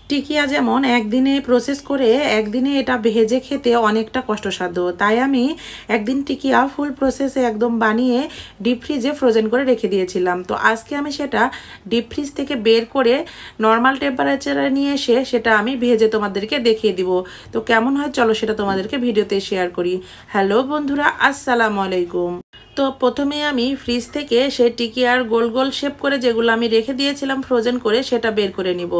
টিকিয়া যেমন একদিনে প্রসেস করে একদিনে এটা ভেজে খেতে অনেকটা কষ্টসাধ্য, তাই আমি একদিন টিকিয়া ফুল প্রসেসে একদম বানিয়ে ডিপ ফ্রিজে ফ্রোজেন করে রেখে দিয়েছিলাম। তো আজকে আমি সেটা ডিপ ফ্রিজ থেকে বের করে নর্মাল টেম্পারেচারে নিয়ে এসে সেটা আমি ভেজে তোমাদেরকে দেখিয়ে দিব। তো কেমন হয় চলো সেটা তোমাদেরকে ভিডিওতে শেয়ার করি। হ্যালো বন্ধুরা, আসসালামু আলাইকুম। তো প্রথমে আমি ফ্রিজ থেকে সে টিকিয়ার গোল গোল শেপ করে যেগুলো আমি রেখে দিয়েছিলাম ফ্রোজেন করে সেটা বের করে নিব।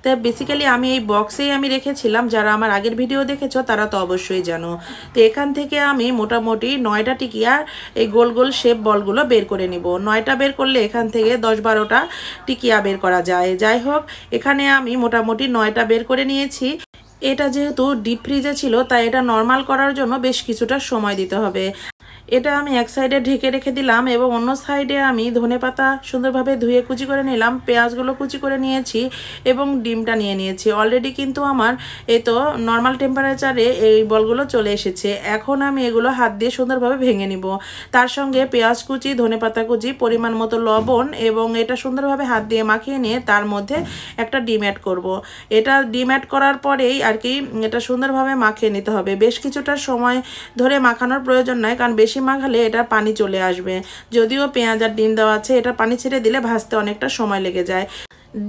তাই বেসিক্যালি আমি এই বক্সেই আমি রেখেছিলাম, যারা আমার আগের ভিডিও দেখেছো তারা তো অবশ্যই জানো। তো এখান থেকে আমি মোটামুটি 9টা টিকিয়ার এই গোল গোল শেপ বলগুলো বের করে নিব। 9টা বের করলে এখান থেকে 10-12টা টিকিয়া বের করা যায়। যাই হোক, এখানে আমি মোটামুটি 9টা বের করে নিয়েছি। এটা যেহেতু ডিপ ফ্রিজে ছিল তাই এটা নর্মাল করার জন্য বেশ কিছুটা সময় দিতে হবে। এটা আমি এক সাইডে ঢেকে রেখে দিলাম এবং অন্য সাইডে আমি ধনেপাতা সুন্দরভাবে ধুয়ে কুচি করে নিলাম, পেঁয়াজগুলো কুচি করে নিয়েছি এবং ডিমটা নিয়ে নিয়েছি। অলরেডি কিন্তু আমার এই তো নর্মাল টেম্পারেচারে এই বলগুলো চলে এসেছে। এখন আমি এগুলো হাত দিয়ে সুন্দরভাবে ভেঙে নিব। তার সঙ্গে পেঁয়াজ কুচি, ধনেপাতা কুচি, পরিমাণ মতো লবণ এবং এটা সুন্দরভাবে হাত দিয়ে মাখিয়ে নিয়ে তার মধ্যে একটা ডিম অ্যাড করব। এটা ডিম অ্যাড করার পরেই আর কি এটা সুন্দরভাবে মাখিয়ে নিতে হবে। বেশ কিছুটা সময় ধরে মাখানোর প্রয়োজন নয়, কারণ বেশি মাখালে এটা পানি চলে আসবে। যদিও পেঁয়াজ আর ডিম দেওয়া আছে, এটা পানি ছেড়ে দিলে ভাজতে অনেকটা সময় লেগে যায়।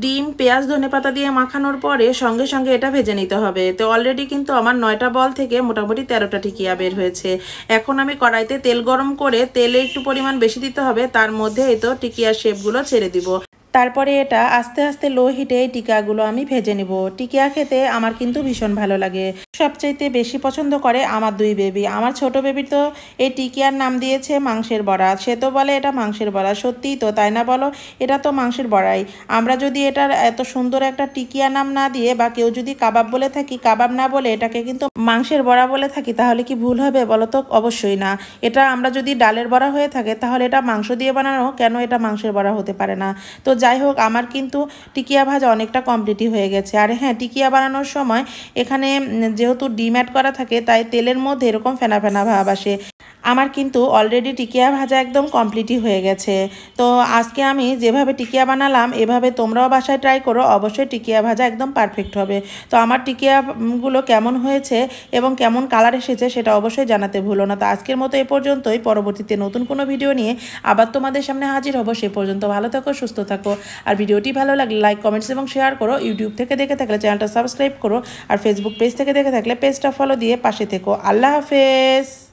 ডিম, পেঁয়াজ, ধনেপাতা দিয়ে মাখানোর পরে সঙ্গে সঙ্গে এটা ভেজে নিতে হবে। তো অলরেডি কিন্তু আমার 9টা বল থেকে মোটামুটি 13টা টিকিয়া বের হয়েছে। এখন আমি কড়াইতে তেল গরম করে, তেলে একটু পরিমাণ বেশি দিতে হবে, তার মধ্যে এই তো টিকিয়ার শেপগুলো ছেড়ে দিব। তারপরে এটা আস্তে আস্তে লো হিটে এই টিকিয়াগুলো আমি ভেজে নিব। টিকিয়া খেতে আমার কিন্তু ভীষণ ভালো লাগে। সবচাইতে বেশি পছন্দ করে আমার দুই বেবি। আমার ছোট বেবি তো এই টিকিয়ার নাম দিয়েছে মাংসের বড়া। সে তো বলে এটা মাংসের বড়া, সত্যিই তো, তাই না বলো? এটা তো মাংসের বড়াই। আমরা যদি এটার এত সুন্দর একটা টিকিয়া নাম না দিয়ে বা কেউ যদি কাবাব বলে থাকি, কাবাব না বলে এটাকে কিন্তু মাংসের বড়া বলে থাকি, তাহলে কি ভুল হবে বলো তো? অবশ্যই না। এটা আমরা যদি ডালের বড়া হয়ে থাকে তাহলে এটা মাংস দিয়ে বানানো, কেন এটা মাংসের বড়া হতে পারে না? তো যাই হোক, আমার কিন্তু টিকিয়া ভাজা অনেকটা কমপ্লিটই হয়ে গেছে। আর হ্যাঁ, টিকিয়া বানানোর সময় এখানে যেহেতু ডিম অ্যাড করা থাকে তাই তেলের মধ্যে এরকম ফেনা ফেনা ভাব আসে। আমার কিন্তু অলরেডি টিকিয়া ভাজা একদম কমপ্লিটই হয়ে গেছে। তো আজকে আমি যেভাবে টিকিয়া বানালাম এভাবে তোমরাও বাসায় ট্রাই করো, অবশ্যই টিকিয়া ভাজা একদম পারফেক্ট হবে। তো আমার টিকিয়াগুলো কেমন হয়েছে এবং কেমন কালার এসেছে সেটা অবশ্যই জানাতে ভুলো না। তো আজকের মতো এ পর্যন্তই। পরবর্তীতে নতুন কোনো ভিডিও নিয়ে আবার তোমাদের সামনে হাজির হব। সে পর্যন্ত ভালো থাকো, সুস্থ থাকো। আর ভিডিওটি ভালো লাগলে লাইক, কমেন্টস এবং শেয়ার করো। ইউটিউব থেকে দেখে থাকলে চ্যানেলটা সাবস্ক্রাইব করো। আর ফেসবুক পেজ থেকে দেখে থাকলে পেজটা ফলো দিয়ে পাশে থেকো। আল্লাহ হাফেজ।